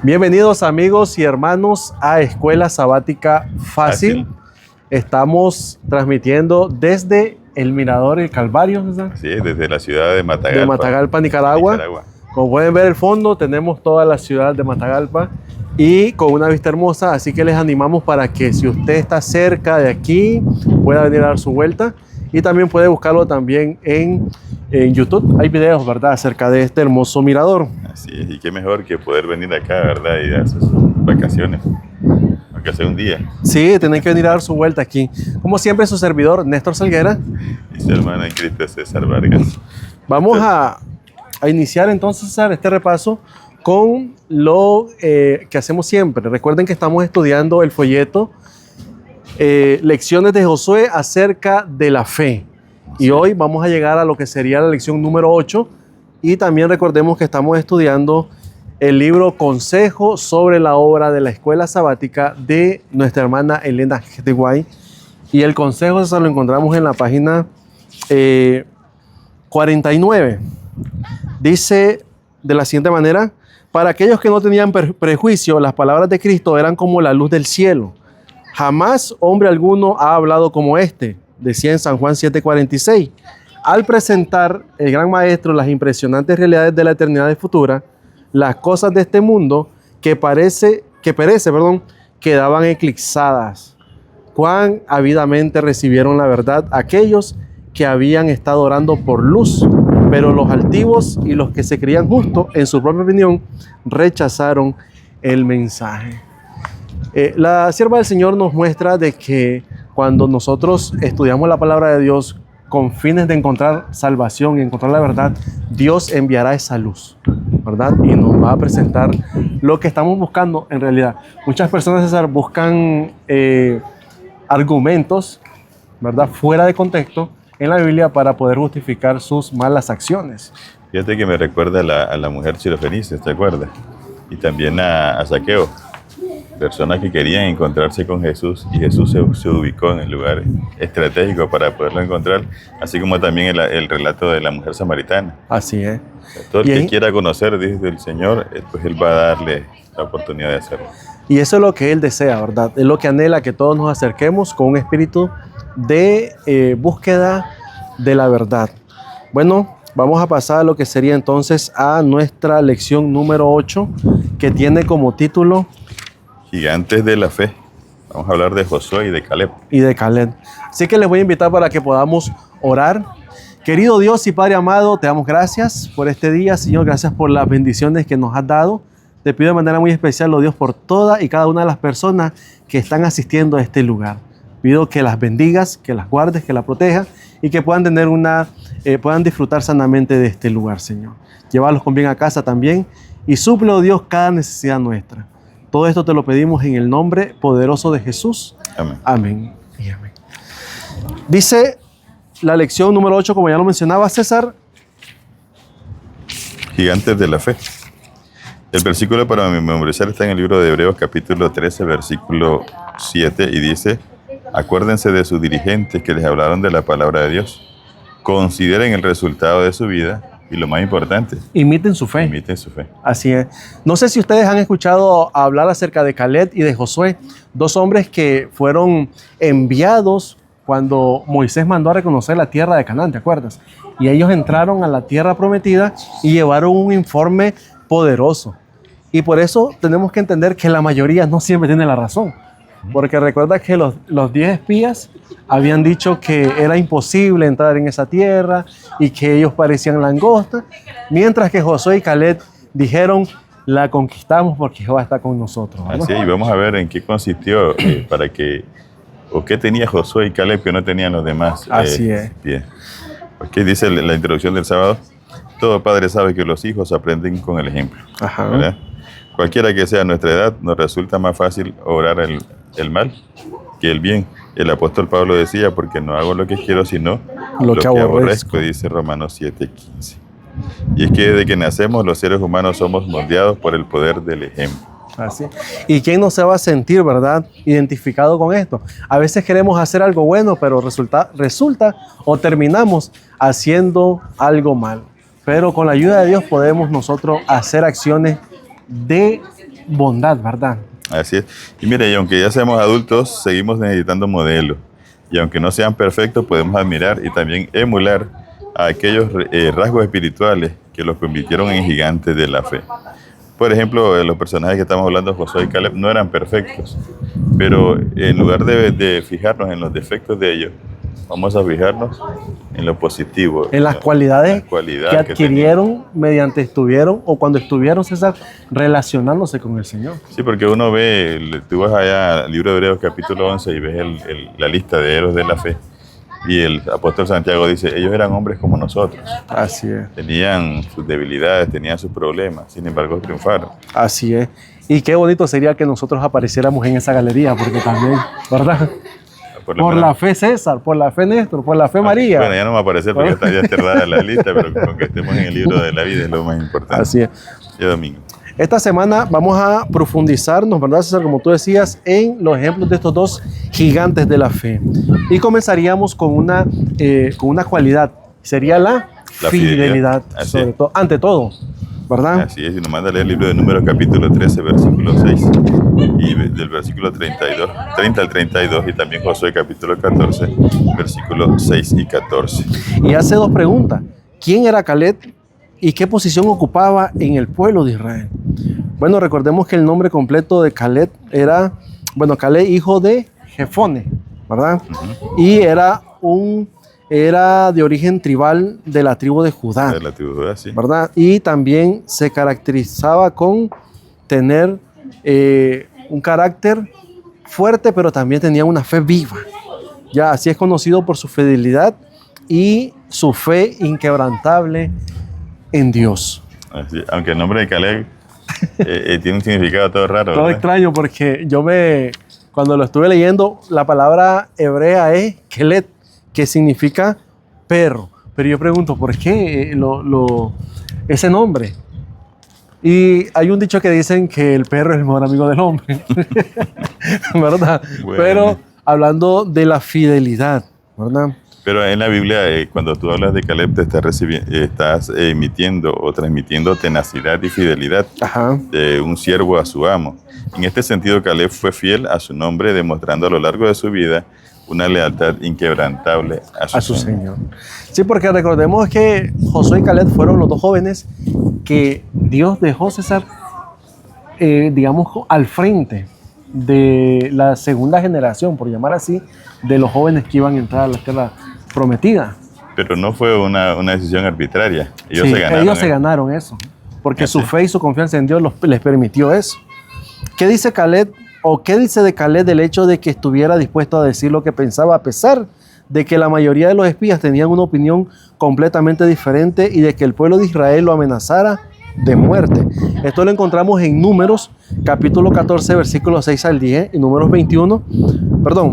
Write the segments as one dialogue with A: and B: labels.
A: Bienvenidos amigos y hermanos a Escuela Sabática Fácil. Estamos transmitiendo desde el Mirador El Calvario, ¿verdad?
B: Sí, desde la ciudad de Matagalpa.
A: De Matagalpa, Nicaragua. Como pueden ver el fondo, tenemos toda la ciudad de Matagalpa y con una vista hermosa, así que les animamos para que si usted está cerca de aquí, pueda venir a dar su vuelta y también puede buscarlo también en YouTube. Hay videos, ¿verdad?, acerca de este hermoso mirador.
B: Así es, y qué mejor que poder venir acá, ¿verdad?, y dar sus vacaciones, aunque sea un día.
A: Sí, tienen que venir a dar su vuelta aquí. Como siempre, su servidor, Néstor Salguera.
B: Y su hermana en Cristo, César Vargas.
A: Vamos a iniciar entonces, César, este repaso con lo que hacemos siempre. Recuerden que estamos estudiando el folleto Lecciones de Josué acerca de la fe. Sí. Y hoy vamos a llegar a lo que sería la lección número 8. Y también recordemos que estamos estudiando el libro Consejo sobre la obra de la Escuela Sabática de nuestra hermana Elena G. de Guay. Y el consejo, César, lo encontramos en la página 49. Dice de la siguiente manera: para aquellos que no tenían prejuicio, las palabras de Cristo eran como la luz del cielo. Jamás hombre alguno ha hablado como este, decía en San Juan 7:46. Al presentar el gran maestro las impresionantes realidades de la eternidad futura, las cosas de este mundo que perece, quedaban eclipsadas. Cuán ávidamente recibieron la verdad aquellos que habían estado orando por luz, pero los altivos y los que se creían justos en su propia opinión rechazaron el mensaje. La sierva del Señor nos muestra de que cuando nosotros estudiamos la palabra de Dios con fines de encontrar salvación y encontrar la verdad, Dios enviará esa luz, ¿verdad? Y nos va a presentar lo que estamos buscando en realidad. Muchas personas, César, buscan argumentos, ¿verdad?, fuera de contexto en la Biblia para poder justificar sus malas acciones.
B: Fíjate que me recuerda a la mujer sirofenicia, ¿te acuerdas? Y también a Zaqueo, personas que querían encontrarse con Jesús y Jesús se ubicó en el lugar estratégico para poderlo encontrar, así como también el relato de la mujer samaritana.
A: Así es.
B: Todo el que quiera conocer, dice el Señor, pues Él va a darle la oportunidad de hacerlo. Y
A: eso es lo que Él desea, ¿verdad? Es lo que anhela, que todos nos acerquemos con un espíritu de búsqueda de la verdad. Bueno, vamos a pasar a lo que sería entonces a nuestra lección número 8, que tiene como título
B: Gigantes de la Fe. Vamos a hablar de Josué y de Caleb.
A: Así que les voy a invitar para que podamos orar. Querido Dios y Padre amado, te damos gracias por este día, Señor. Gracias por las bendiciones que nos has dado. Te pido de manera muy especial, oh Dios, por toda y cada una de las personas que están asistiendo a este lugar. Pido que las bendigas, que las guardes, que las protejas y que puedan tener puedan disfrutar sanamente de este lugar, Señor. Llévalos con bien a casa también y suple, oh Dios, cada necesidad nuestra. Todo esto te lo pedimos en el nombre poderoso de Jesús.
B: Amén.
A: Amén y amén. Dice la lección número 8, como ya lo mencionaba César.
B: Gigantes de la fe. El versículo para memorizar está en el libro de Hebreos capítulo 13, versículo 7, y dice: acuérdense de sus dirigentes que les hablaron de la palabra de Dios. Consideren el resultado de su vida y, lo más importante,
A: imiten su fe.
B: Imiten su fe.
A: Así es. No sé si ustedes han escuchado hablar acerca de Caleb y de Josué, dos hombres que fueron enviados cuando Moisés mandó a reconocer la tierra de Canaán, ¿te acuerdas? Y ellos entraron a la tierra prometida y llevaron un informe poderoso. Y por eso tenemos que entender que la mayoría no siempre tiene la razón. Porque recuerda que los 10 espías habían dicho que era imposible entrar en esa tierra y que ellos parecían langostas, mientras que Josué y Caleb dijeron: la conquistamos porque Jehová está con nosotros, ¿no?
B: Así es, y vamos a ver en qué consistió, o qué tenía Josué y Caleb que no tenían los demás.
A: Así es.
B: Bien. Porque dice la introducción del sábado: todo padre sabe que los hijos aprenden con el ejemplo.
A: Ajá.
B: ¿Verdad? Cualquiera que sea nuestra edad, nos resulta más fácil obrar el mal que el bien. El apóstol Pablo decía: porque no hago lo que quiero, sino lo que aborrezco, dice Romanos 7:15. Y es que desde que nacemos, los seres humanos somos moldeados por el poder del ejemplo.
A: Así. ¿Y quién no se va a sentir, verdad, identificado con esto? A veces queremos hacer algo bueno, pero resulta o terminamos haciendo algo mal. Pero con la ayuda de Dios podemos nosotros hacer acciones de bondad, ¿verdad?
B: Así es. Y mire, y aunque ya seamos adultos, seguimos necesitando modelos. Y aunque no sean perfectos, podemos admirar y también emular a aquellos rasgos espirituales que los convirtieron en gigantes de la fe. Por ejemplo, los personajes que estamos hablando, Josué y Caleb, no eran perfectos, pero en lugar de fijarnos en los defectos de ellos, vamos a fijarnos en lo positivo.
A: En las cualidades que adquirieron mediante estuvieron, o cuando estuvieron, César, relacionándose con el Señor.
B: Sí, porque uno ve, tú vas allá al libro de Hebreos capítulo 11 y ves la lista de héroes de la fe. Y el apóstol Santiago dice, ellos eran hombres como nosotros.
A: Así es.
B: Tenían sus debilidades, tenían sus problemas, sin embargo triunfaron.
A: Así es. Y qué bonito sería que nosotros apareciéramos en esa galería, porque también, ¿verdad? Por la fe César, por la fe Néstor, por la fe María.
B: Bueno, ya no va a aparecer porque está ya cerrada la lista, pero con que estemos en el libro de la vida es lo más importante.
A: Así es.
B: Y domingo.
A: Esta semana vamos a profundizarnos, ¿verdad, César? Como tú decías, en los ejemplos de estos dos gigantes de la fe. Y comenzaríamos con una cualidad. Sería la fidelidad, sobre todo, ante todo, ¿verdad?
B: Así es, y nos manda a leer el libro de Números capítulo 13, versículo 6, y del versículo 30 al 32, y también Josué capítulo 14, versículos 6 y 14.
A: Y hace dos preguntas. ¿Quién era Caleb y qué posición ocupaba en el pueblo de Israel? Bueno, recordemos que el nombre completo de Caleb era, Caleb, hijo de Jefone, ¿verdad? Y era de origen tribal de la tribu de Judá.
B: De la tribu de Judá, sí.
A: ¿Verdad? Y también se caracterizaba con tener un carácter fuerte, pero también tenía una fe viva. Ya, así es conocido por su fidelidad y su fe inquebrantable en Dios.
B: Así, aunque el nombre de Caleb tiene un significado todo raro.
A: Todo extraño, porque cuando lo estuve leyendo, la palabra hebrea es Kelet, que significa perro. Pero yo pregunto, ¿por qué ese nombre? Y hay un dicho que dicen que el perro es el mejor amigo del hombre, ¿verdad? Bueno. Pero hablando de la fidelidad, ¿verdad?
B: Pero en la Biblia, cuando tú hablas de Caleb, te estás emitiendo o transmitiendo tenacidad y fidelidad de un siervo a su amo. En este sentido, Caleb fue fiel a su nombre, demostrando a lo largo de su vida una lealtad inquebrantable a su Señor.
A: Sí, porque recordemos que Josué y Caleb fueron los dos jóvenes que Dios dejó, César, al frente de la segunda generación, por llamar así, de los jóvenes que iban a entrar a la tierra prometida.
B: Pero no fue una decisión arbitraria. Ellos se ganaron
A: eso, porque su fe y su confianza en Dios les permitió eso. ¿Qué dice Caleb, o qué dice de Caleb del hecho de que estuviera dispuesto a decir lo que pensaba, a pesar de que la mayoría de los espías tenían una opinión completamente diferente y de que el pueblo de Israel lo amenazara de muerte? Esto lo encontramos en Números, capítulo 14, versículos 6 al 10, y Números 21,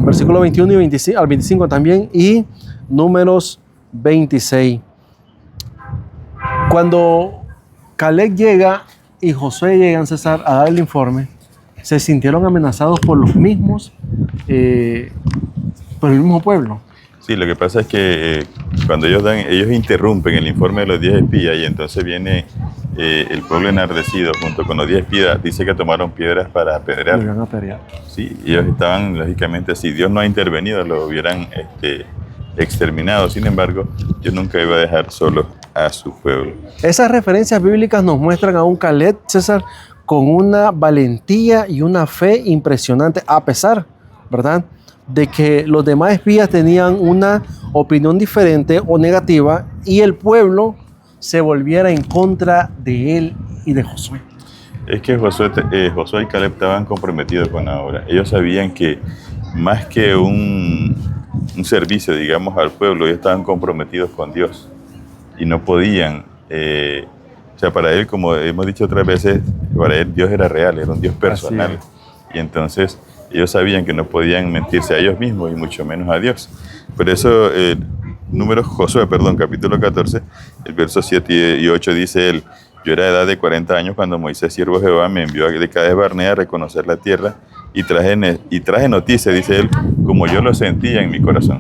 A: versículo 21 y 25, al 25 también, y Números 26. Cuando Caleb llega y Josué llegan, César, a dar el informe, se sintieron amenazados por los mismos, por el mismo pueblo.
B: Sí, lo que pasa es que cuando ellos interrumpen el informe de los 10 espías y entonces viene el pueblo enardecido junto con los 10 espías, dice que tomaron piedras para apedrear. Sí, ellos estaban, lógicamente, si Dios no ha intervenido, lo hubieran exterminado. Sin embargo, Dios nunca iba a dejar solo a su pueblo.
A: Esas referencias bíblicas nos muestran a un Caleb, César, con una valentía y una fe impresionante, a pesar, ¿verdad?, de que los demás espías tenían una opinión diferente o negativa y el pueblo se volviera en contra de él y de Josué.
B: Es que Josué y Caleb estaban comprometidos con la obra. Ellos sabían que más que un servicio, digamos, al pueblo, ellos estaban comprometidos con Dios y no podían, para él, como hemos dicho otras veces, para él Dios era real, era un Dios personal. Y entonces ellos sabían que no podían mentirse a ellos mismos y mucho menos a Dios. Por eso, Josué, capítulo 14, el verso 7 y 8 dice él: yo era de edad de 40 años cuando Moisés, siervo de Jehová, me envió de Cades Barnea a reconocer la tierra y traje noticia, dice él, como yo lo sentía en mi corazón.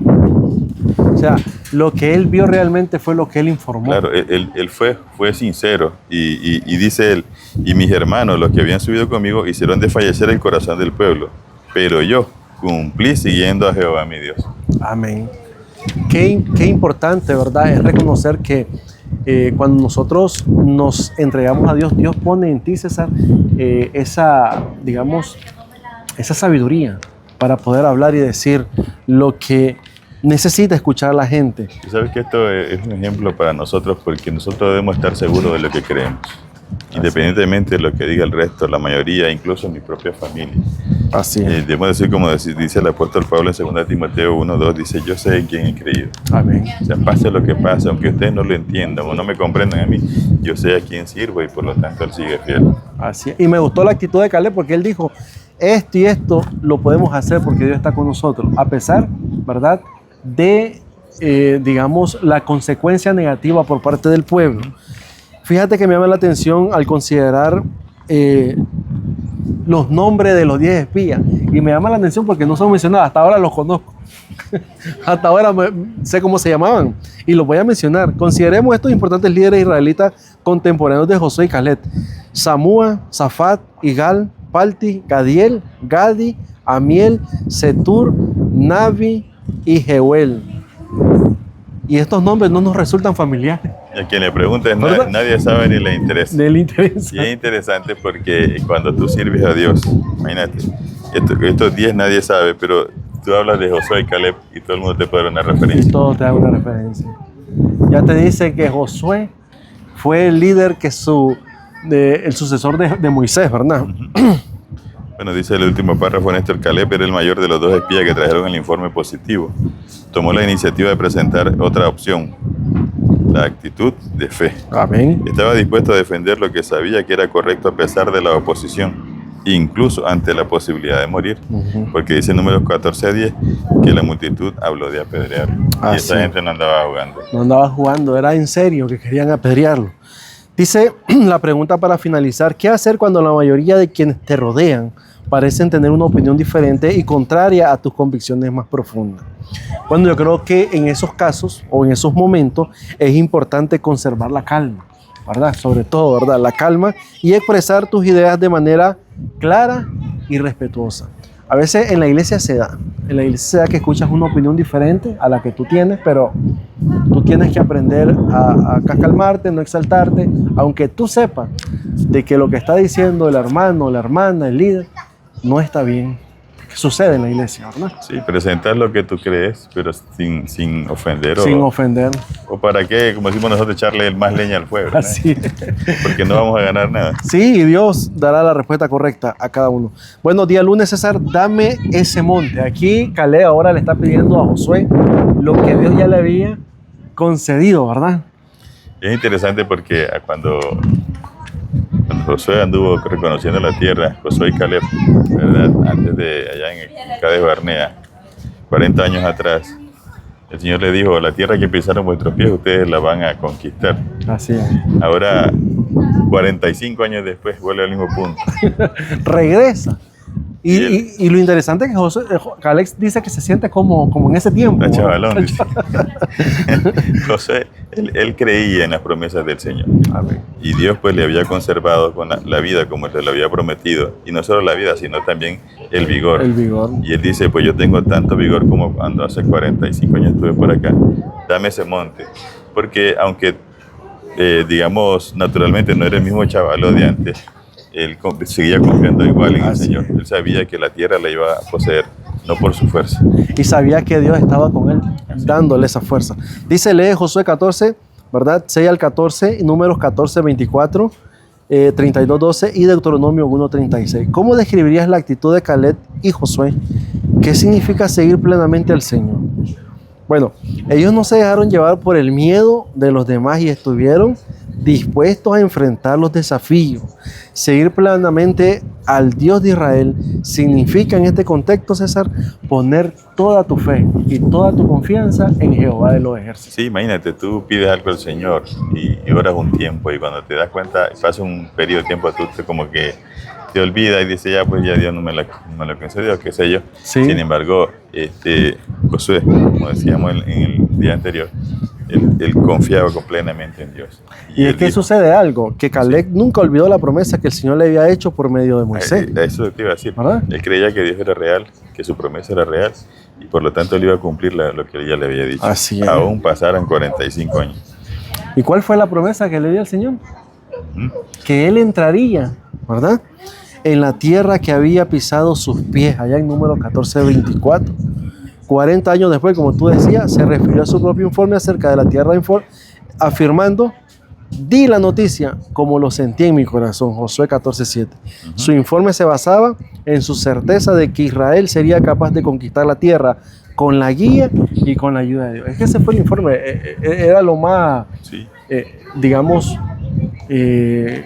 A: O sea, lo que él vio realmente fue lo que él informó.
B: Claro, él fue sincero y dice él, y mis hermanos, los que habían subido conmigo, hicieron desfallecer el corazón del pueblo, pero yo cumplí siguiendo a Jehová mi Dios.
A: Amén. Qué importante, ¿verdad? Es reconocer que cuando nosotros nos entregamos a Dios, Dios pone en ti, César, esa sabiduría para poder hablar y decir lo que necesita escuchar la gente.
B: Y sabes que esto es un ejemplo para nosotros porque nosotros debemos estar seguros de lo que creemos. Independientemente de lo que diga el resto, la mayoría, incluso mi propia familia.
A: Así es.
B: Debemos decir, como dice el apóstol Pablo en 2 Timoteo 1:2, dice, yo sé en quién he creído.
A: Amén.
B: O sea, pase lo que pase, aunque ustedes no lo entiendan o no me comprendan a mí, yo sé a quién sirvo y por lo tanto él sigue fiel.
A: Así es. Y me gustó la actitud de Caleb porque él dijo, esto y esto lo podemos hacer porque Dios está con nosotros, a pesar, ¿verdad?, de, la consecuencia negativa por parte del pueblo. Fíjate que me llama la atención al considerar los nombres de los 10 espías. Y me llama la atención porque no son mencionados. Hasta ahora los conozco. Hasta ahora sé cómo se llamaban. Y los voy a mencionar. Consideremos estos importantes líderes israelitas contemporáneos de Josué y Caleb. Samúa, Zafat, Igal, Palti, Gadiel, Gadi, Amiel, Setur, Navi y Jeuel. Y estos nombres no nos resultan familiares.
B: Y a quien le preguntes, nadie sabe ni le interesa.
A: Ni le interesa.
B: Y es interesante porque cuando tú sirves a Dios, imagínate, estos 10 nadie sabe, pero tú hablas de Josué y Caleb y todo el mundo te puede dar una referencia.
A: Y todo te da una referencia. Ya te dice que Josué fue el líder el sucesor de Moisés, ¿verdad?
B: Bueno, dice el último párrafo, Néstor, Caleb era el mayor de los 2 espías que trajeron el informe positivo. Tomó la iniciativa de presentar otra opción, la actitud de fe.
A: Amén.
B: Estaba dispuesto a defender lo que sabía que era correcto a pesar de la oposición, incluso ante la posibilidad de morir, porque dice en Números 14:10 que la multitud habló de apedrear. Y esa gente no andaba jugando.
A: No andaba jugando, era en serio que querían apedrearlo. Dice la pregunta para finalizar, ¿qué hacer cuando la mayoría de quienes te rodean parecen tener una opinión diferente y contraria a tus convicciones más profundas? Bueno, yo creo que en esos casos o en esos momentos es importante conservar la calma, ¿verdad? Sobre todo, ¿verdad? La calma y expresar tus ideas de manera clara y respetuosa. A veces en la iglesia se da que escuchas una opinión diferente a la que tú tienes, pero tú tienes que aprender a calmarte, no exaltarte, aunque tú sepas de que lo que está diciendo el hermano, la hermana, el líder, no está bien. Sucede en la iglesia, ¿verdad?
B: Sí, presentar lo que tú crees, pero sin ofender.
A: Sin ofender.
B: O para qué, como decimos nosotros, echarle más leña al fuego, ¿no?
A: Así.
B: Porque no vamos a ganar nada.
A: Sí, Dios dará la respuesta correcta a cada uno. Bueno, día lunes, César, dame ese monte. Aquí Caleb ahora le está pidiendo a Josué lo que Dios ya le había concedido, ¿verdad?
B: Es interesante porque cuando Josué anduvo reconociendo la tierra, Josué y Caleb, ¿verdad? Antes de allá en Cades Barnea, 40 años atrás, el Señor le dijo, la tierra que pisaron vuestros pies, ustedes la van a conquistar.
A: Así es.
B: Ahora, 45 años después, vuelve al mismo punto.
A: Regresa. Y lo interesante es que Caleb dice que se siente como en ese tiempo.
B: Está chavalón. Dice. José, él creía en las promesas del Señor.
A: Amén.
B: Y Dios pues le había conservado con la vida como Él se lo había prometido. Y no solo la vida, sino también el vigor.
A: El vigor.
B: Y Él dice, pues yo tengo tanto vigor como cuando hace 45 años estuve por acá. Dame ese monte. Porque aunque, naturalmente no era el mismo chavalo de antes, él seguía confiando igual en el Señor. Él sabía que la tierra la iba a poseer, no por su fuerza.
A: Y sabía que Dios estaba con él, dándole esa fuerza. Dice, lee Josué 14, ¿verdad? 6 al 14, Números 14, 24, 32, 12 y Deuteronomio 1, 36. ¿Cómo describirías la actitud de Caleb y Josué? ¿Qué significa seguir plenamente al Señor? Bueno, ellos no se dejaron llevar por el miedo de los demás y estuvieron dispuestos a enfrentar los desafíos. Seguir plenamente al Dios de Israel significa en este contexto, César, poner toda tu fe y toda tu confianza en Jehová de los ejércitos.
B: Sí, imagínate, tú pides algo al Señor y oras un tiempo y cuando te das cuenta, pasa un periodo de tiempo, tú como que te olvida y dice, ya pues ya Dios no me lo concedió, qué sé yo.
A: Sí.
B: Sin embargo, Josué, como decíamos en el día anterior, él confiaba plenamente en Dios.
A: Y es que sucede algo, que Caleb nunca olvidó la promesa que el Señor le había hecho por medio de Moisés.
B: Eso te iba a decir,
A: ¿verdad?
B: Él creía que Dios era real, que su promesa era real, y por lo tanto él iba a cumplir lo que ella le había dicho.
A: Así es.
B: Aún pasaran 45 años.
A: ¿Y cuál fue la promesa que le dio el Señor? Que él entraría, ¿verdad?, en la tierra que había pisado sus pies, allá en número 14:24. 40 años después, como tú decías, se refirió a su propio informe acerca de la tierra, afirmando, di la noticia como lo sentí en mi corazón, Josué 14:7. Su informe se basaba en su certeza de que Israel sería capaz de conquistar la tierra con la guía y con la ayuda de Dios. Es que ese fue el informe, era lo más,
B: Sí.
A: digamos,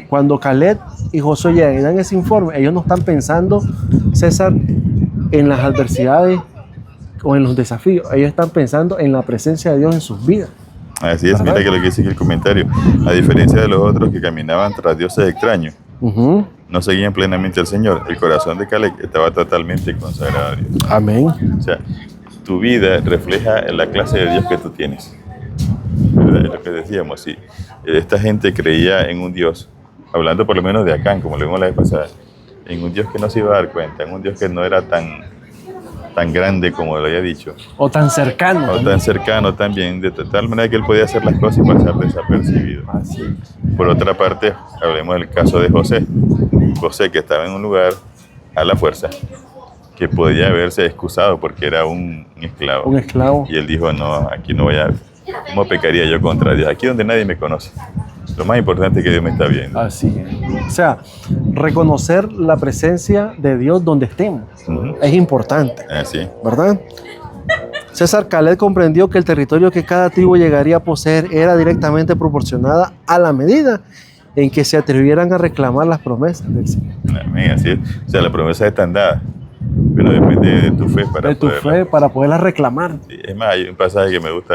A: cuando Caleb y Josué llegan y dan ese informe, ellos no están pensando, César, en las adversidades o en los desafíos, ellos están pensando en la presencia de Dios en sus vidas.
B: Así es, mira que lo que dice aquí el comentario, a diferencia de los otros que caminaban tras dioses extraños, no seguían plenamente al Señor, el corazón de Caleb estaba totalmente consagrado a Dios.
A: Amén.
B: O sea, tu vida refleja la clase de Dios que tú tienes. ¿Verdad? Es lo que decíamos, si esta gente creía en un Dios, hablando por lo menos de Acán, como lo vimos la vez pasada, en un Dios que no se iba a dar cuenta, en un Dios que no era tan grande como lo había dicho.
A: O tan cercano.
B: O tan cercano también, de tal manera que él podía hacer las cosas y pasar desapercibido.
A: Así.
B: Por otra parte, hablemos del caso de José. José, que estaba en un lugar a la fuerza, que podía haberse excusado porque era un esclavo.
A: Un esclavo.
B: Y él dijo, no, aquí no voy a... ¿Cómo pecaría yo contra Dios? Aquí donde nadie me conoce. Lo más importante es que Dios me está viendo.
A: Así es. O sea, reconocer la presencia de Dios donde estemos es importante.
B: Así.
A: ¿Verdad? César, Caleb comprendió que el territorio que cada tribu llegaría a poseer era directamente proporcionada a la medida en que se atrevieran a reclamar las promesas del Señor.
B: Amén, así es. O sea, la promesa está dada, pero depende de tu fe
A: para poderla reclamar.
B: Sí, es más, hay un pasaje que me gusta,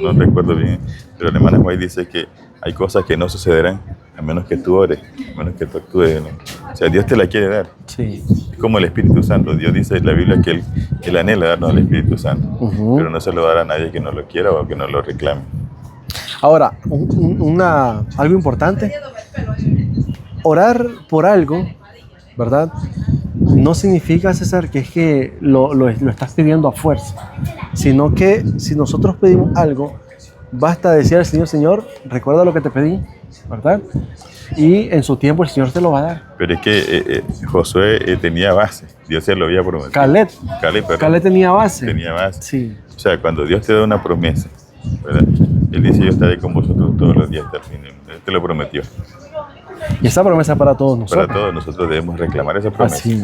B: no recuerdo bien, pero el hermano White dice que hay cosas que no sucederán a menos que tú ores, a menos que tú actúes, ¿no? O sea, Dios te la quiere dar.
A: Sí.
B: Es como el Espíritu Santo. Dios dice en la Biblia que él anhela darnos el Espíritu Santo, pero no se lo dará a nadie que no lo quiera o que no lo reclame.
A: Ahora, algo importante, orar por algo, ¿verdad?, no significa, César, que es que lo estás pidiendo a fuerza, sino que si nosotros pedimos algo, basta decir al Señor, Señor, recuerda lo que te pedí, ¿verdad? Y en su tiempo el Señor te lo va a dar.
B: Pero es que Josué tenía base, Dios se lo había prometido.
A: Caleb tenía base.
B: Tenía base.
A: Sí.
B: O sea, cuando Dios te da una promesa, ¿verdad?, Él dice, yo estaré con vosotros todos los días hasta el fin. Él te lo prometió.
A: Y esa promesa para todos nosotros.
B: Para todos nosotros debemos reclamar esa promesa.
A: Así.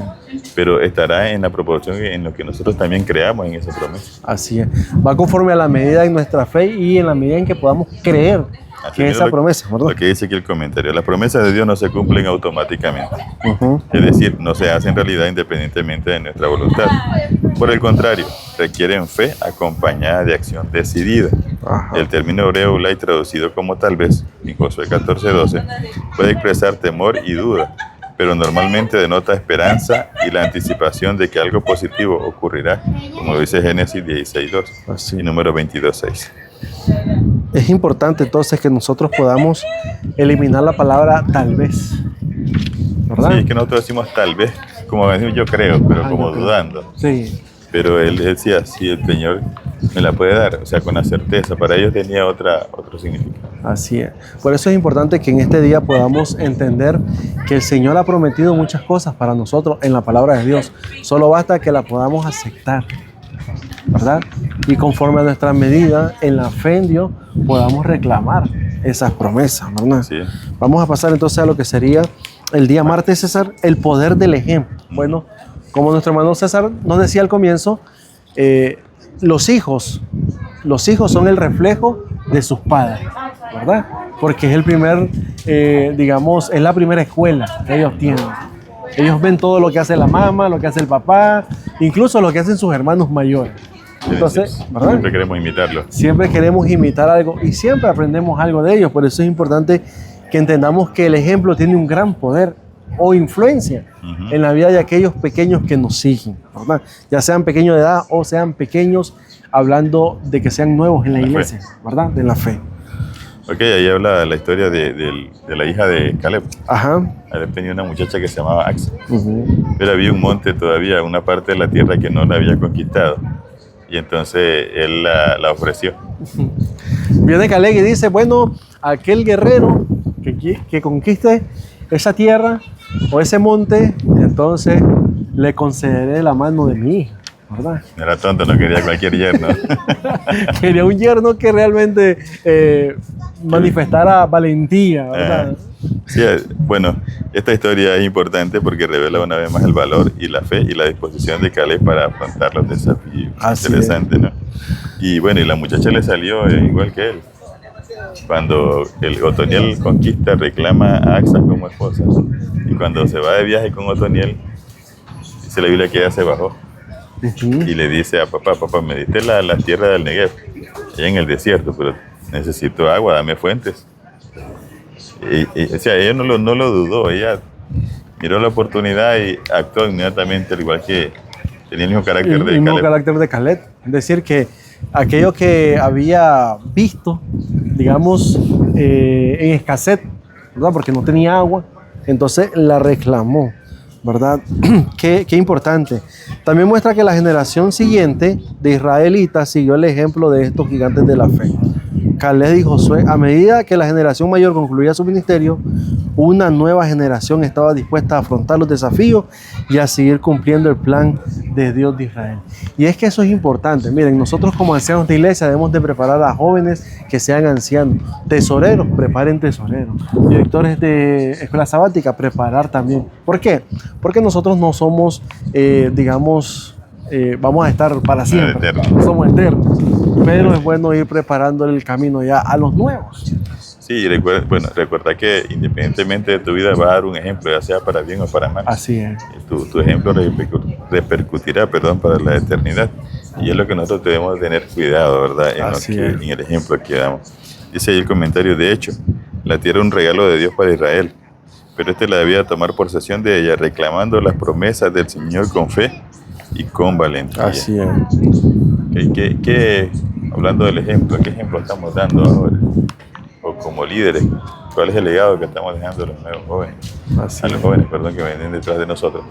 B: Pero estará en la proporción en lo que nosotros también creamos en esa promesa.
A: Así es. Va conforme a la medida en nuestra fe y en la medida en que podamos creer que esa promesa, ¿verdad?
B: Lo que dice aquí el comentario, las promesas de Dios no se cumplen automáticamente. Es decir, no se hacen realidad independientemente de nuestra voluntad. Por el contrario, requieren fe acompañada de acción decidida. El término hebreo ulai, traducido como tal vez, en Josué 14:12, puede expresar temor y duda, pero normalmente denota esperanza y la anticipación de que algo positivo ocurrirá, como dice Génesis 16:2 y número 22:6.
A: Es importante entonces que nosotros podamos eliminar la palabra tal vez, ¿verdad?
B: Sí, es que nosotros decimos tal vez, como decimos yo creo, pero como dudando.
A: Sí.
B: Pero él decía, sí, el Señor me la puede dar, o sea, con la certeza. Para ellos tenía otro significado.
A: Así es. Por eso es importante que en este día podamos entender que el Señor ha prometido muchas cosas para nosotros en la palabra de Dios. Solo basta que la podamos aceptar, ¿verdad? Y conforme a nuestra medida, en la fe en Dios, podamos reclamar esas promesas, ¿verdad?
B: Sí.
A: Vamos a pasar entonces a lo que sería el día martes, César, el poder del ejemplo. Bueno, como nuestro hermano César nos decía al comienzo, los hijos son el reflejo de sus padres, ¿verdad? Porque es el primer, es la primera escuela que ellos tienen. Ellos ven todo lo que hace la mamá, lo que hace el papá, incluso lo que hacen sus hermanos mayores. Entonces, ¿verdad?
B: Siempre queremos imitarlo.
A: Siempre queremos imitar algo y siempre aprendemos algo de ellos. Por eso es importante que entendamos que el ejemplo tiene un gran poder o influencia en la vida de aquellos pequeños que nos siguen, ¿verdad? Ya sean pequeños de edad o sean pequeños hablando de que sean nuevos en la iglesia, ¿verdad? De la fe.
B: Ok, ahí habla la historia de la hija de Caleb.
A: Ajá.
B: Caleb tenía una muchacha que se llamaba Axa. Pero había un monte todavía, una parte de la tierra que no la había conquistado. Y entonces él la ofreció.
A: Viene Caleb y dice, bueno, aquel guerrero que conquiste esa tierra o ese monte, entonces le concederé la mano de mi hija, ¿verdad?
B: No era tonto, no quería cualquier yerno.
A: Quería un yerno que realmente manifestara valentía, ¿verdad?
B: Sí, bueno, esta historia es importante porque revela una vez más el valor y la fe y la disposición de Caleb para afrontar los desafíos.
A: Así
B: interesante, ¿no? Y bueno, y la muchacha le salió igual que él. Cuando el Otoniel conquista, reclama a Axa como esposa. Y cuando se va de viaje con Otoniel, dice la Biblia que ella se bajó. Y le dice a papá, me diste la tierra del Negev, allá en el desierto, pero necesito agua, dame fuentes. O sea, ella no lo dudó, ella miró la oportunidad y actuó inmediatamente, al igual que tenía el mismo carácter de Caleb.
A: El mismo carácter de Caleb. Es decir, que aquello que había visto, digamos, en escasez, ¿verdad? Porque no tenía agua, entonces la reclamó, ¿verdad? Qué importante. También muestra que la generación siguiente de israelitas siguió el ejemplo de estos gigantes de la fe. Caleb y Josué, a medida que la generación mayor concluía su ministerio, una nueva generación estaba dispuesta a afrontar los desafíos y a seguir cumpliendo el plan de Dios de Israel. Y es que eso es importante. Miren, nosotros como ancianos de iglesia debemos de preparar a jóvenes que sean ancianos. Tesoreros, preparen tesoreros. Directores de escuela sabática, preparar también. ¿Por qué? Porque nosotros no somos, vamos a estar para siempre. No somos eternos. Pero es bueno ir preparando el camino ya a los nuevos.
B: Sí, recuerda que independientemente de tu vida vas a dar un ejemplo, ya sea para bien o para mal.
A: Así es.
B: Tu ejemplo repercutirá, para la eternidad. Y es lo que nosotros debemos tener cuidado, ¿verdad? En el ejemplo que damos. Dice ahí el comentario, de hecho, la tierra es un regalo de Dios para Israel, pero este la debía tomar posesión de ella, reclamando las promesas del Señor con fe y con valentía.
A: Así es.
B: Hablando del ejemplo, ¿qué ejemplo estamos dando ahora? O como líderes, ¿cuál es el legado que estamos dejando a los nuevos jóvenes? A los jóvenes, que vienen detrás de nosotros.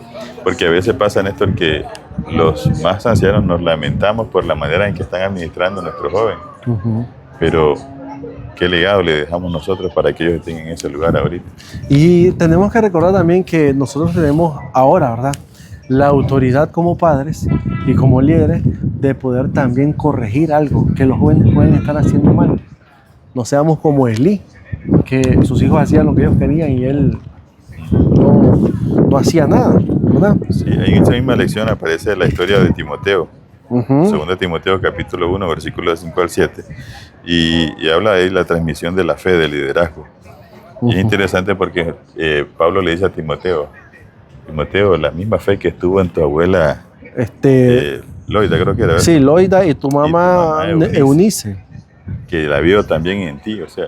B: Porque a veces pasa, Néstor, que los más ancianos nos lamentamos por la manera en que están administrando a nuestros jóvenes. Pero, ¿qué legado le dejamos nosotros para que ellos estén en ese lugar ahorita? Y tenemos que recordar también que nosotros tenemos ahora, ¿verdad?, la autoridad como padres y como líderes de poder también corregir algo que los jóvenes pueden estar haciendo mal. No seamos como Elí, que sus hijos hacían lo que ellos querían y él no hacía nada, ¿verdad? Sí, en esa misma lección aparece la historia de Timoteo. Segunda Timoteo capítulo 1, versículos 5 al 7. Y habla de la transmisión de la fe, del liderazgo. Y es interesante porque Pablo le dice a Timoteo, la misma fe que estuvo en tu abuela Loida, creo que era, ¿verdad? Sí, Loida y tu mamá Eunice, que la vio también en ti. O sea,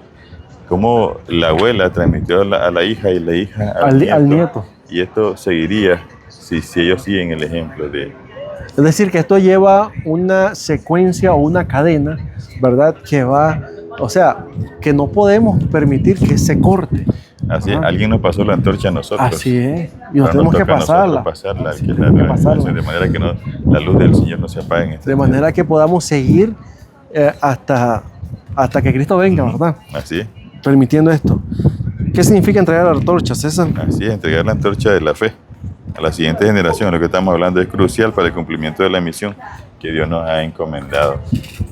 B: como la abuela transmitió a la hija y la hija al nieto. Y esto seguiría si ellos siguen el ejemplo de... Es decir, que esto lleva una secuencia o una cadena, ¿verdad? Que va, o sea, que no podemos permitir que se corte. Así es, alguien nos pasó la antorcha a nosotros. Así es, y nos tenemos que pasarla. De manera que la luz del Señor no se apague en este tiempo. Manera que podamos seguir hasta que Cristo venga, ¿verdad? Así es. Permitiendo esto. ¿Qué significa entregar la antorcha, César? Así es, entregar la antorcha de la fe a la siguiente generación. Lo que estamos hablando es crucial para el cumplimiento de la misión que Dios nos ha encomendado.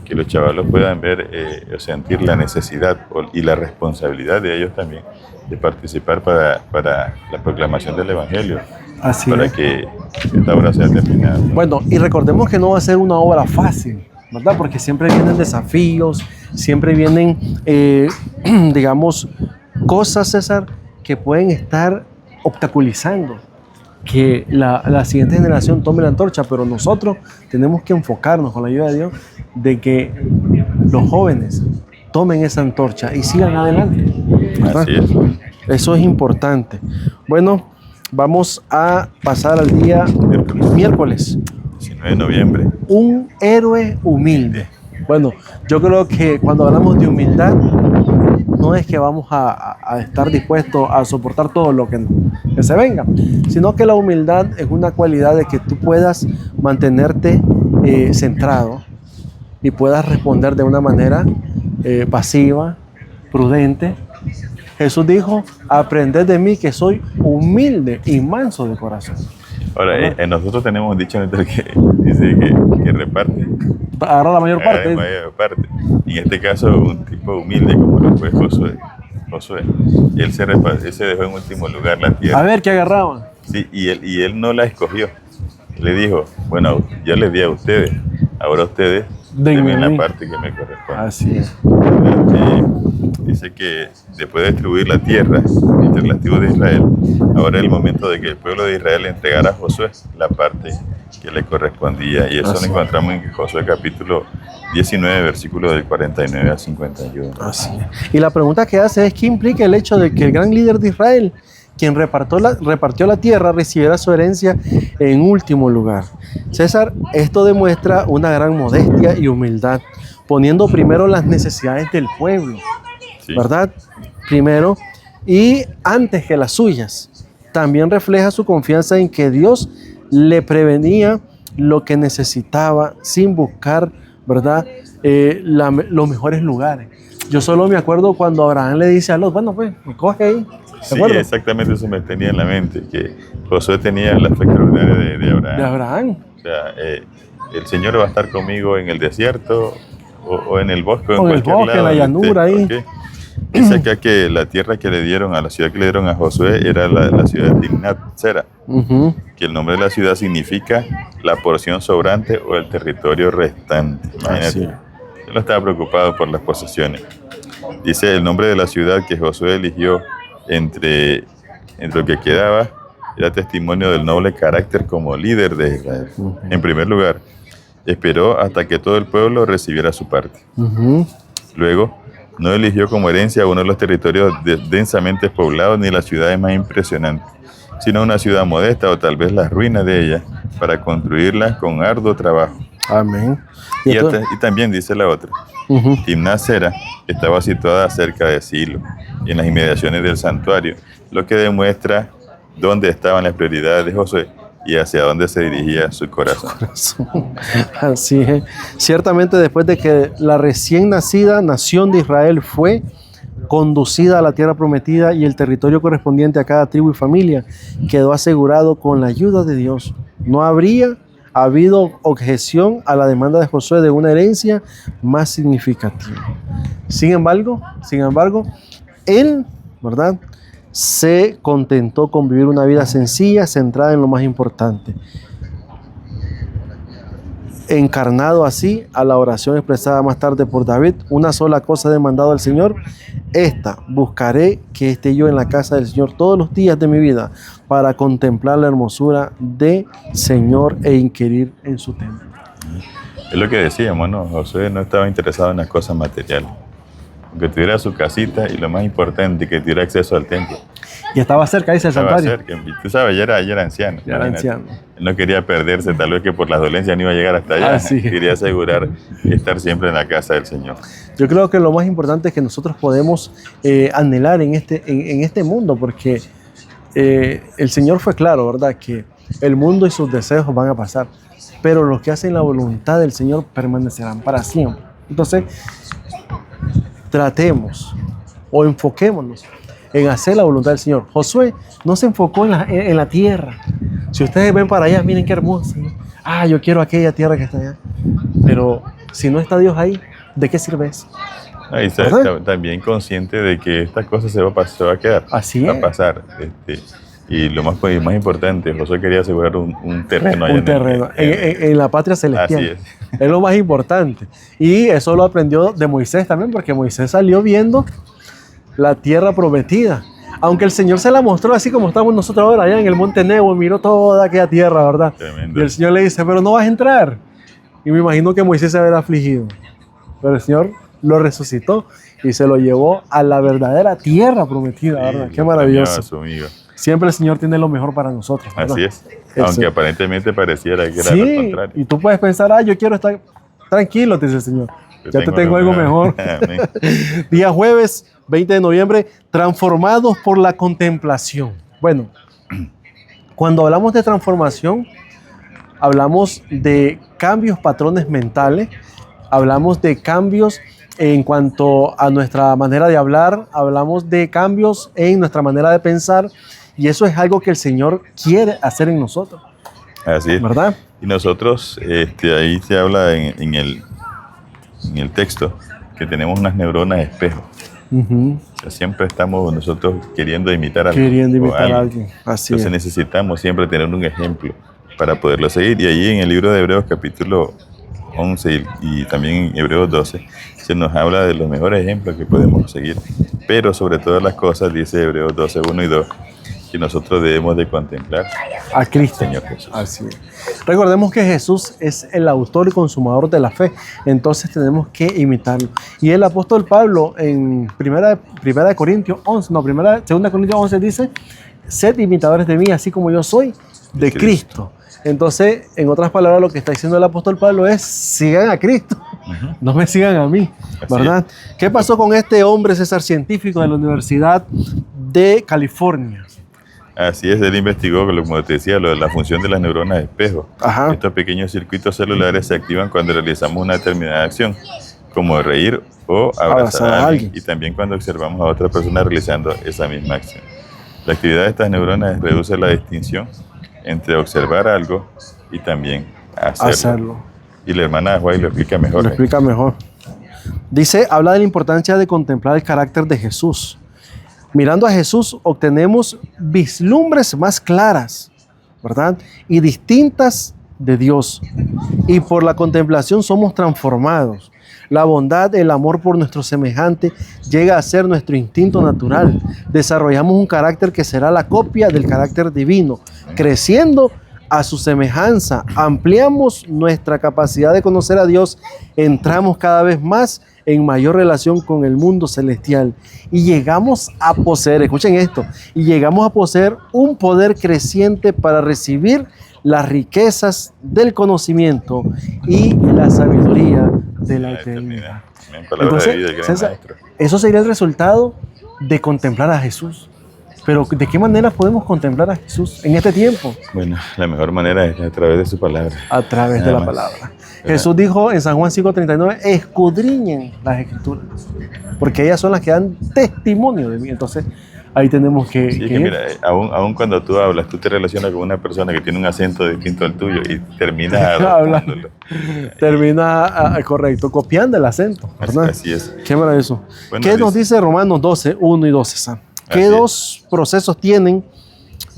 B: Que los chavalos puedan ver o sentir la necesidad y la responsabilidad de ellos también de participar para la proclamación del Evangelio. Así para es. Que esta obra sea terminada. Bueno, y recordemos que no va a ser una obra fácil, ¿verdad? Porque siempre vienen desafíos, siempre vienen, digamos, cosas, César, que pueden estar obstaculizando que la siguiente generación tome la antorcha, pero nosotros tenemos que enfocarnos con la ayuda de Dios de que los jóvenes tomen esa antorcha y sigan adelante, ¿verdad? Así es. Eso es importante. Bueno,
A: Vamos a pasar al día miércoles.
B: 19 de noviembre.
A: Un héroe humilde. Bueno, yo creo que cuando hablamos de humildad, no es que vamos a estar dispuestos a soportar todo lo que se venga, sino que la humildad es una cualidad de que tú puedas mantenerte centrado y puedas responder de una manera pasiva, prudente. Jesús dijo, aprended de mí que soy humilde y manso de corazón.
B: Ahora, nosotros tenemos dicho en el que dice que reparte.
A: Agarra la mayor parte.
B: La mayor parte. En este caso, un tipo humilde como lo fue Josué. Él se dejó en último lugar la tierra.
A: A ver, ¿qué agarraba?
B: Sí, y él no la escogió. Le dijo, bueno, yo les di a ustedes, ahora ustedes denme la parte que me corresponde.
A: Así es.
B: Dice que después de distribuir la tierra entre las tribus de Israel, ahora es el momento de que el pueblo de Israel entregara a Josué la parte que le correspondía. Y eso lo encontramos en Josué capítulo 19, versículos del 49 al 51.
A: Así es. Y la pregunta que hace es, ¿qué implica el hecho de que el gran líder de Israel, quien repartió la tierra, recibiera su herencia en último lugar? César, esto demuestra una gran modestia y humildad, poniendo primero las necesidades del pueblo, sí, ¿verdad? Primero, y antes que las suyas. También refleja su confianza en que Dios le prevenía lo que necesitaba sin buscar, ¿verdad? Los mejores lugares. Yo solo me acuerdo cuando Abraham le dice a Lot, bueno, pues, me coge ahí.
B: Sí, exactamente eso me tenía en la mente, que Josué tenía la fe extraordinaria de Abraham.
A: De Abraham.
B: O sea, el Señor va a estar conmigo en el desierto o en el bosque.
A: O en el bosque, en la llanura ahí.
B: Okay. Dice acá que la tierra que le dieron, a la ciudad que le dieron a Josué era la ciudad de Timnat Sera, que el nombre de la ciudad significa la porción sobrante o el territorio restante. Imagínate, él no estaba preocupado por las posesiones. Dice el nombre de la ciudad que Josué eligió entre lo que quedaba, era testimonio del noble carácter como líder de Israel. En primer lugar, esperó hasta que todo el pueblo recibiera su parte. Luego, no eligió como herencia uno de los territorios densamente poblados ni las ciudades más impresionantes, sino una ciudad modesta o tal vez las ruinas de ella, para construirla con arduo trabajo.
A: Amén.
B: Y también dice la otra, Timnat Sera estaba situada cerca de Silo, en las inmediaciones del santuario, lo que demuestra dónde estaban las prioridades de Josué y hacia dónde se dirigía su corazón.
A: Así es. Ciertamente, después de que la recién nacida nación de Israel fue conducida a la tierra prometida y el territorio correspondiente a cada tribu y familia quedó asegurado con la ayuda de Dios, no habría habido objeción a la demanda de Josué de una herencia más significativa. Sin embargo, él, ¿verdad?, se contentó con vivir una vida sencilla, centrada en lo más importante. Encarnado así a la oración expresada más tarde por David, una sola cosa he demandado al Señor, buscaré que esté yo en la casa del Señor todos los días de mi vida, para contemplar la hermosura del Señor e inquirir en su templo.
B: Es lo que decíamos, ¿no? Josué no estaba interesado en las cosas materiales. Que tuviera su casita y lo más importante, que tuviera acceso al templo.
A: Y estaba cerca, dice el santuario.
B: Estaba cerca, tú sabes, ya era anciano.
A: Ya era anciano.
B: Él no quería perderse, tal vez que por las dolencias no iba a llegar hasta allá. Quería asegurar estar siempre en la casa del Señor.
A: Yo creo que lo más importante es que nosotros podemos anhelar en este mundo, porque el Señor fue claro, ¿verdad? Que el mundo y sus deseos van a pasar, pero los que hacen la voluntad del Señor permanecerán para siempre. Entonces, tratemos o enfoquémonos en hacer la voluntad del Señor. Josué no se enfocó en la tierra. Si ustedes ven para allá, miren qué hermoso, ¿no? Yo quiero aquella tierra que está allá. Pero si no está Dios ahí, ¿de qué sirve eso?
B: Ahí está también consciente de que esta cosa se va a quedar.
A: Así
B: va a pasar. Y lo más importante, Josué quería asegurar un terreno allá.
A: Un terreno en la patria celestial.
B: Así es.
A: Es lo más importante. Y eso lo aprendió de Moisés también, porque Moisés salió viendo la tierra prometida. Aunque el Señor se la mostró así como estamos nosotros ahora, allá en el monte Nebo, miró toda aquella tierra, ¿verdad?
B: Tremendo.
A: Y el Señor le dice, pero no vas a entrar. Y me imagino que Moisés se habrá afligido. Pero el Señor lo resucitó y se lo llevó a la verdadera tierra prometida,
B: Sí,
A: ¿verdad? Qué maravilloso.
B: a su amigo.
A: Siempre el Señor tiene lo mejor para nosotros, ¿verdad?
B: Así es.
A: Eso.
B: Aunque aparentemente pareciera que era
A: Sí,
B: lo contrario.
A: y tú puedes pensar, yo quiero estar tranquilo, te dice el Señor. Ya te tengo algo mejor.
B: Amén.
A: Día jueves, 20 de noviembre, transformados por la contemplación. Bueno, cuando hablamos de transformación, hablamos de cambios, patrones mentales, hablamos de cambios en cuanto a nuestra manera de hablar, hablamos de cambios en nuestra manera de pensar, y eso es algo que el Señor quiere hacer en nosotros.
B: Así es.
A: ¿Verdad?
B: Y nosotros, ahí se habla en el texto que tenemos unas neuronas espejo.
A: Uh-huh.
B: O sea, siempre estamos nosotros queriendo imitar a
A: alguien. Así
B: Entonces
A: es.
B: necesitamos siempre tener un ejemplo para poderlo seguir. Y allí en el libro de Hebreos capítulo 11 y también en Hebreos 12 se nos habla de los mejores ejemplos que podemos seguir. Pero sobre todas las cosas, dice Hebreos 12, 1 y 2, que nosotros debemos de contemplar
A: a Cristo.
B: Señor Jesús.
A: Así es. Recordemos que Jesús es el autor y consumador de la fe, entonces tenemos que imitarlo. Y el apóstol Pablo en primera de Corintios 11, segunda de Corintios 11 dice, sed imitadores de mí, así como yo soy de Cristo. Entonces, en otras palabras, lo que está diciendo el apóstol Pablo es, sigan a Cristo, no me sigan a mí, ¿verdad? ¿Qué pasó con este hombre, César, científico de la Universidad de California?
B: Así es, él investigó, como te decía, lo de la función de las neuronas espejo.
A: Ajá.
B: Estos pequeños circuitos celulares se activan cuando realizamos una determinada acción, como reír o abrazar a alguien, y también cuando observamos a otra persona realizando esa misma acción. La actividad de estas neuronas reduce la distinción entre observar algo y también hacerlo. Y la hermana Juárez lo explica mejor.
A: Lo explica mejor. Dice, habla de la importancia de contemplar el carácter de Jesús. Mirando a Jesús obtenemos vislumbres más claras, ¿verdad? Y distintas de Dios. Y por la contemplación somos transformados. La bondad, el amor por nuestro semejante llega a ser nuestro instinto natural. Desarrollamos un carácter que será la copia del carácter divino. Creciendo a su semejanza, ampliamos nuestra capacidad de conocer a Dios, entramos cada vez más en mayor relación con el mundo celestial y llegamos a poseer, escuchen esto, y llegamos a poseer un poder creciente para recibir las riquezas del conocimiento y la sabiduría de la eternidad.
B: Entonces,
A: César, eso sería el resultado de contemplar a Jesús. Pero ¿de qué manera podemos contemplar a Jesús en este tiempo?
B: Bueno, la mejor manera es a través de su palabra.
A: A través de la palabra. Jesús dijo en San Juan 5:39, escudriñen las Escrituras, porque ellas son las que dan testimonio de mí. Entonces, ahí tenemos que...
B: Sí, que mira, aún cuando tú hablas, tú te relacionas con una persona que tiene un acento distinto al tuyo y terminas adoptándolo.
A: Correcto, copiando el acento, ¿verdad?
B: Así es.
A: Qué maravilloso.
B: Bueno,
A: ¿Qué nos dice Romanos 12, 1 y 12, Sam? ¿Qué dos procesos tienen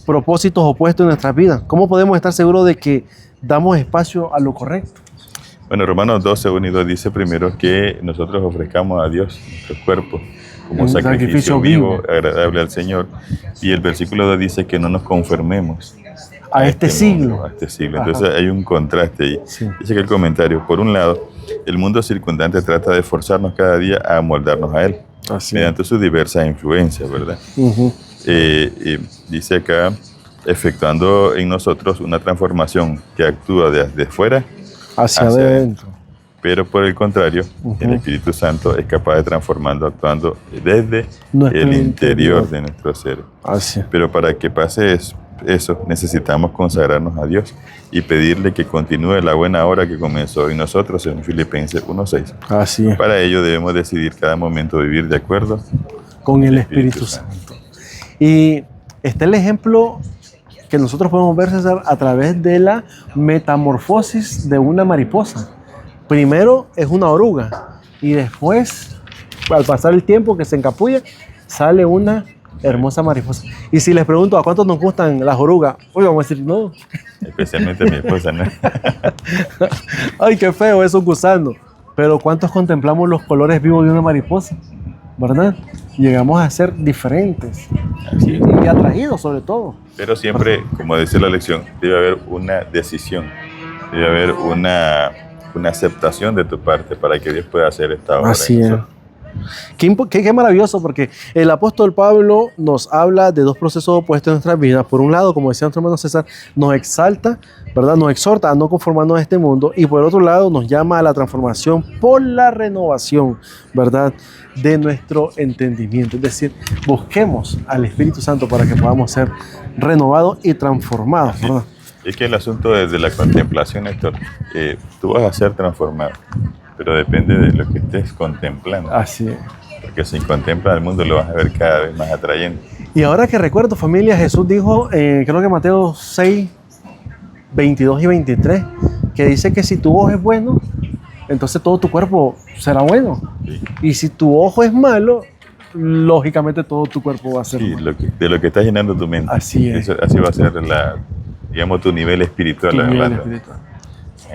A: propósitos opuestos en nuestras vidas? ¿Cómo podemos estar seguros de que damos espacio a lo correcto?
B: Bueno, Romanos 12, 1 y 2 dice primero que nosotros ofrezcamos a Dios nuestros cuerpos como un sacrificio vivo, agradable al Señor. Y el versículo 2 dice que no nos conformemos
A: a este siglo.
B: Mundo, a este siglo. Entonces hay un contraste ahí.
A: Sí.
B: Dice que el comentario, por un lado, el mundo circundante trata de forzarnos cada día a amoldarnos a él.
A: Así
B: mediante sus diversas influencias, ¿verdad? Dice acá, efectuando en nosotros una transformación que actúa desde fuera
A: hacia adentro.
B: Pero por el contrario, el Espíritu Santo es capaz de transformando, actuando desde el interior de nuestro ser.
A: Así.
B: Pero para que pase eso, necesitamos consagrarnos a Dios y pedirle que continúe la buena obra que comenzó en nosotros en Filipenses 1:6.
A: Así es.
B: Para ello debemos decidir cada momento vivir de acuerdo
A: con el Espíritu Santo. Y está el ejemplo que nosotros podemos ver, César, a través de la metamorfosis de una mariposa. Primero es una oruga y después, al pasar el tiempo que se encapulla, sale una hermosa mariposa. Y si les pregunto a cuántos nos gustan las orugas, hoy vamos a decir no.
B: Especialmente mi esposa, ¿no?
A: Ay, qué feo eso gusano. Pero ¿cuántos contemplamos los colores vivos de una mariposa? ¿Verdad? Llegamos a ser diferentes y atraídos sobre todo.
B: Pero siempre, como dice la lección, debe haber una decisión, debe haber una aceptación de tu parte para que Dios pueda hacer esta obra.
A: Así es. Qué maravilloso, porque el apóstol Pablo nos habla de dos procesos opuestos en nuestras vidas. Por un lado, como decía nuestro hermano César, nos exalta, ¿verdad? Nos exhorta a no conformarnos a este mundo, y por otro lado nos llama a la transformación por la renovación, ¿verdad?, de nuestro entendimiento. Es decir, busquemos al Espíritu Santo para que podamos ser renovados y transformados, ¿verdad?
B: Es que el asunto desde la contemplación, Héctor, tú vas a ser transformado, pero depende de lo que estés contemplando.
A: Así es.
B: Porque si contemplas el mundo lo vas a ver cada vez más atrayente.
A: Y ahora que recuerdo, familia, Jesús dijo, creo que Mateo 6, 22 y 23, que dice que si tu ojo es bueno, entonces todo tu cuerpo será bueno.
B: Sí.
A: Y si tu ojo es malo, lógicamente todo tu cuerpo va a ser malo.
B: De lo que está llenando tu mente.
A: Así es.
B: Así va a ser digamos, tu nivel espiritual.
A: Tu nivel espiritual.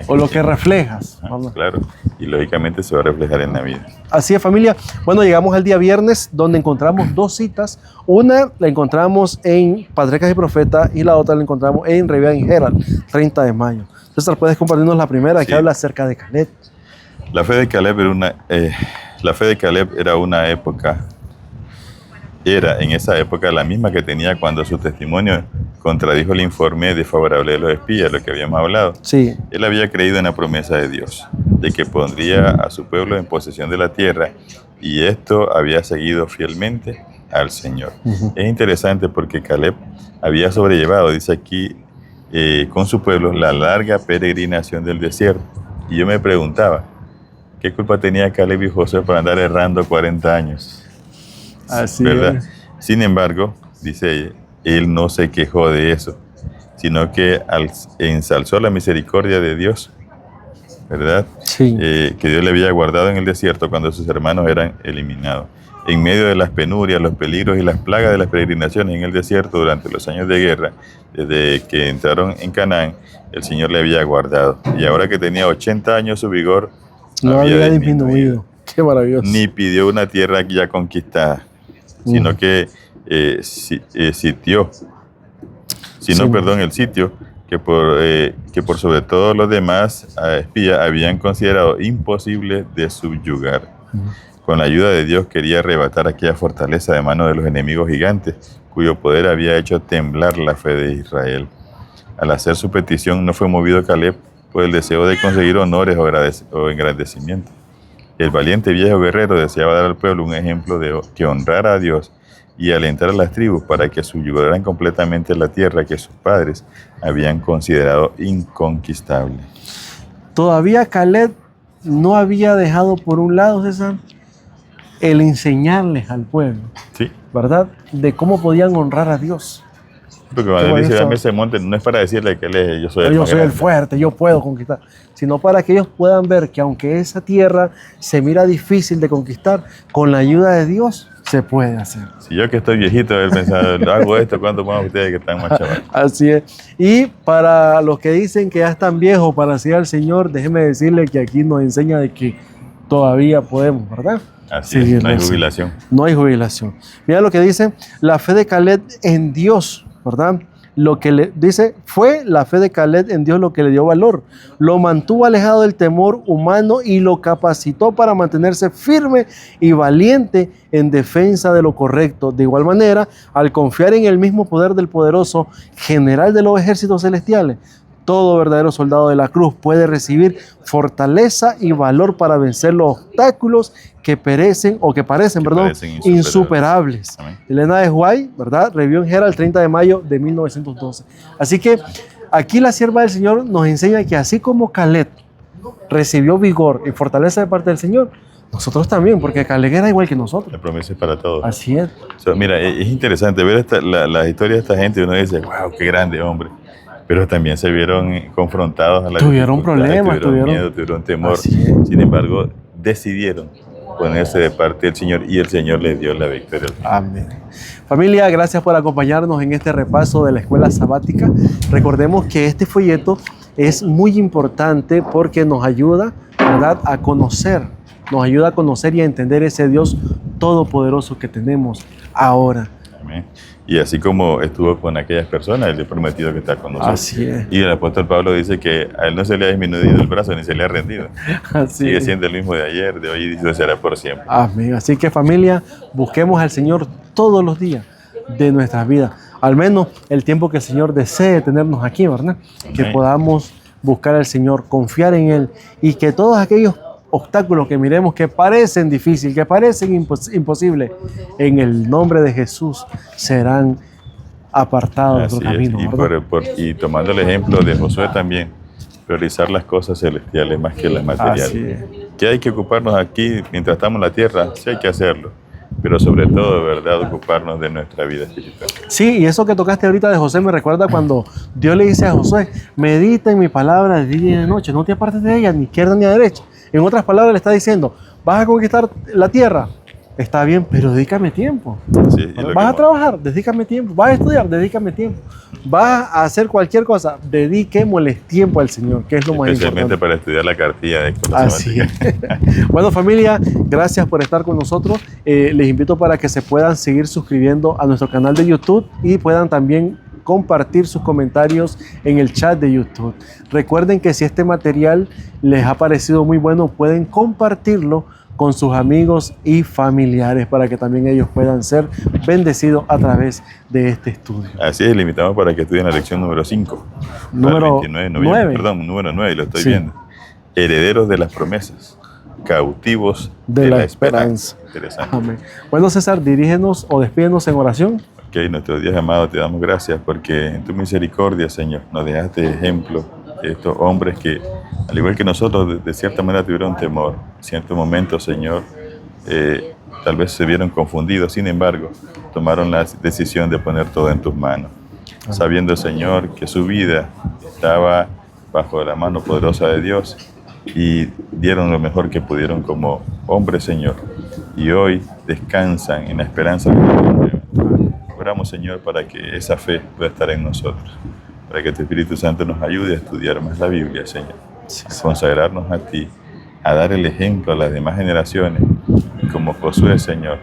A: O lo que reflejas.
B: Claro, y lógicamente se va a reflejar en la vida.
A: Así es, familia. Bueno, llegamos al día viernes, donde encontramos dos citas. Una la encontramos en Patriarcas y Profetas, y la otra la encontramos en Revival Herald, 30 de mayo. César, ¿puedes compartirnos la primera, que habla acerca de Caleb?
B: La fe de Caleb era una época, en esa época la misma que tenía cuando su testimonio contradijo el informe desfavorable de los espías, lo que habíamos hablado.
A: Sí.
B: Él había creído en la promesa de Dios, de que pondría a su pueblo en posesión de la tierra, y esto había seguido fielmente al Señor. Es interesante porque Caleb había sobrellevado, dice aquí, con su pueblo, la larga peregrinación del desierto. Y yo me preguntaba, ¿qué culpa tenía Caleb y Josué para andar errando 40 años?
A: Así
B: ¿verdad?
A: es.
B: Sin embargo, dice ella, él no se quejó de eso, sino que ensalzó la misericordia de Dios, ¿verdad?
A: Sí.
B: Que Dios le había guardado en el desierto cuando sus hermanos eran eliminados. En medio de las penurias, los peligros y las plagas de las peregrinaciones en el desierto durante los años de guerra, desde que entraron en Canaán, el Señor le había guardado. Y ahora que tenía 80 años, su vigor
A: no había disminuido. Qué maravilloso.
B: Ni pidió una tierra ya conquistada, sino que el sitio que por sobre todo los demás espías habían considerado imposible de subyugar. Con la ayuda de Dios quería arrebatar aquella fortaleza de manos de los enemigos gigantes, cuyo poder había hecho temblar la fe de Israel. Al hacer su petición no fue movido Caleb por el deseo de conseguir honores o engrandecimiento. El valiente viejo guerrero deseaba dar al pueblo un ejemplo que honrara a Dios y alentar a las tribus para que subyugaran completamente la tierra que sus padres habían considerado inconquistable.
A: Todavía Caleb no había dejado por un lado, César, el enseñarles al pueblo,
B: sí,
A: ¿verdad?, de cómo podían honrar a Dios.
B: Porque cuando él dice, dame ese monte, no es para decirle que yo soy
A: el fuerte, yo puedo conquistar, sino para que ellos puedan ver que aunque esa tierra se mira difícil de conquistar, con la ayuda de Dios se puede hacer.
B: Si yo que estoy viejito, haber pensado, hago esto, ¿cuánto más ustedes que están más chavales?
A: Así es. Y para los que dicen que ya están viejos para seguir al Señor, déjeme decirle que aquí nos enseña de que todavía podemos, ¿verdad?
B: Así es, no hay jubilación.
A: No hay jubilación. Mira lo que dice, la fe de Caleb en Dios, ¿verdad? Lo que le dice, fue la fe de Caleb en Dios lo que le dio valor. Lo mantuvo alejado del temor humano y lo capacitó para mantenerse firme y valiente en defensa de lo correcto. De igual manera, al confiar en el mismo poder del poderoso general de los ejércitos celestiales, todo verdadero soldado de la cruz puede recibir fortaleza y valor para vencer los obstáculos que parecen insuperables.
B: Amén.
A: Elena de White, ¿verdad? Revivió en Herald el 30 de mayo de 1912. Así que aquí la sierva del Señor nos enseña que así como Caleb recibió vigor y fortaleza de parte del Señor, nosotros también, porque Caleb era igual que nosotros.
B: La promesa es para todos.
A: Así es.
B: Mira, es interesante ver las historias de esta gente y uno dice, wow, qué grande hombre. Pero también se vieron confrontados a la
A: Tuvieron problemas,
B: tuvieron miedo, tuvieron temor. Sin embargo, decidieron ponerse de parte del Señor y el Señor les dio la victoria.
A: Amén. Familia, gracias por acompañarnos en este repaso de la escuela sabática. Recordemos que este folleto es muy importante porque nos ayuda, ¿verdad?, a conocer y a entender ese Dios todopoderoso que tenemos ahora.
B: Amén. Y así como estuvo con aquellas personas, Él le ha prometido que está con nosotros.
A: Así es.
B: Y el apóstol Pablo dice que a Él no se le ha disminuido el brazo ni se le ha rendido.
A: Así
B: Sigue
A: es.
B: siendo el mismo de ayer, de hoy y lo será por siempre.
A: Amén. Así que familia, busquemos al Señor todos los días de nuestras vidas. Al menos el tiempo que el Señor desee tenernos aquí, ¿verdad?
B: Amén.
A: Que podamos buscar al Señor, confiar en Él y que todos aquellos obstáculos que miremos que parecen difíciles, que parecen imposibles, en el nombre de Jesús serán apartados de nuestro camino.
B: Y tomando el ejemplo de Josué también, priorizar las cosas celestiales más que las materiales.
A: Así es.
B: Que hay que ocuparnos aquí mientras estamos en la tierra, sí hay que hacerlo, pero sobre todo, ¿verdad?, ocuparnos de nuestra vida espiritual.
A: Sí, y eso que tocaste ahorita de José me recuerda cuando Dios le dice a Josué, medita en mi palabra de día y de noche, no te apartes de ella, ni izquierda ni a derecha. En otras palabras le está diciendo, vas a conquistar la tierra, está bien, pero dedícame tiempo.
B: Sí,
A: vas a trabajar, dedícame tiempo. Vas a estudiar, dedícame tiempo. Vas a hacer cualquier cosa, dediquémosles tiempo al Señor, que es lo más importante.
B: Especialmente para estudiar la cartilla de
A: Así es. Bueno, familia, gracias por estar con nosotros. Les invito para que se puedan seguir suscribiendo a nuestro canal de YouTube y puedan también compartir sus comentarios en el chat de YouTube. Recuerden que si este material les ha parecido muy bueno, pueden compartirlo con sus amigos y familiares para que también ellos puedan ser bendecidos a través de este estudio.
B: Así es, le invitamos para que estudien la lección número 5.
A: Número
B: 9. Perdón, número 9, lo estoy viendo. Herederos de las promesas, cautivos de la esperanza. Interesante.
A: Amén. Bueno, César, dirígenos o despídenos en oración.
B: Ok, nuestro Dios amado, te damos gracias porque en tu misericordia, Señor, nos dejaste ejemplo de estos hombres que, al igual que nosotros, de cierta manera tuvieron temor. En ciertos momentos, Señor, tal vez se vieron confundidos, sin embargo, tomaron la decisión de poner todo en tus manos, sabiendo, Señor, que su vida estaba bajo la mano poderosa de Dios y dieron lo mejor que pudieron como hombres, Señor, y hoy descansan en la esperanza de que oramos, Señor, para que esa fe pueda estar en nosotros, para que tu Espíritu Santo nos ayude a estudiar más la Biblia, Señor, a consagrarnos a ti, a dar el ejemplo a las demás generaciones, y como Josué, Señor,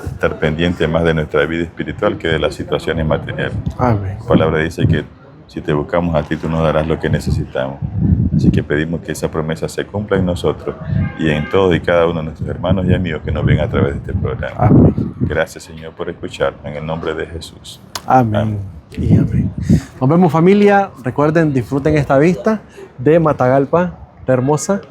B: estar pendiente más de nuestra vida espiritual que de las situaciones materiales.
A: Amén.
B: La palabra dice que si te buscamos a ti, tú nos darás lo que necesitamos. Así que pedimos que esa promesa se cumpla en nosotros y en todos y cada uno de nuestros hermanos y amigos que nos ven a través de este programa.
A: Amén.
B: Gracias, Señor, por escucharnos en el nombre de Jesús.
A: Amén.
B: Amén.
A: Y amén. Nos vemos, familia. Recuerden, disfruten esta vista de Matagalpa, la hermosa.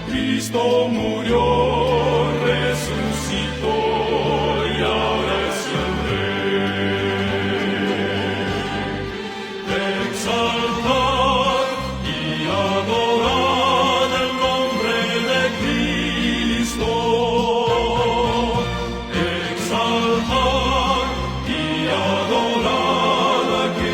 C: Cristo murió, resucitó y ahora es el Rey. Exaltad y adorad el nombre de Cristo. Exaltad y adorad a Cristo.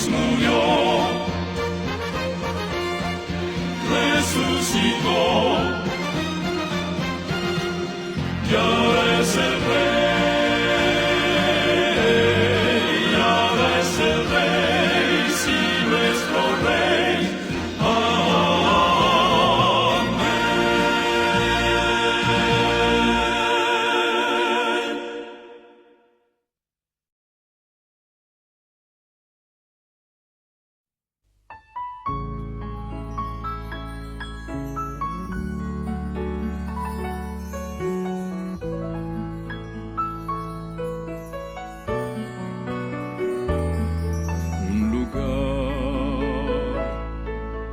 C: murió, resucitó, y ahora es el Rey, y ahora es el Rey, sí, nuestro Rey.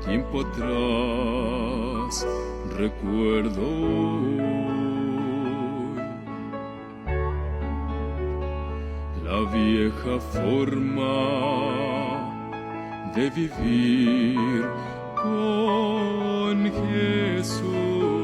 C: Tiempo atrás recuerdo la vieja forma de vivir con Jesús.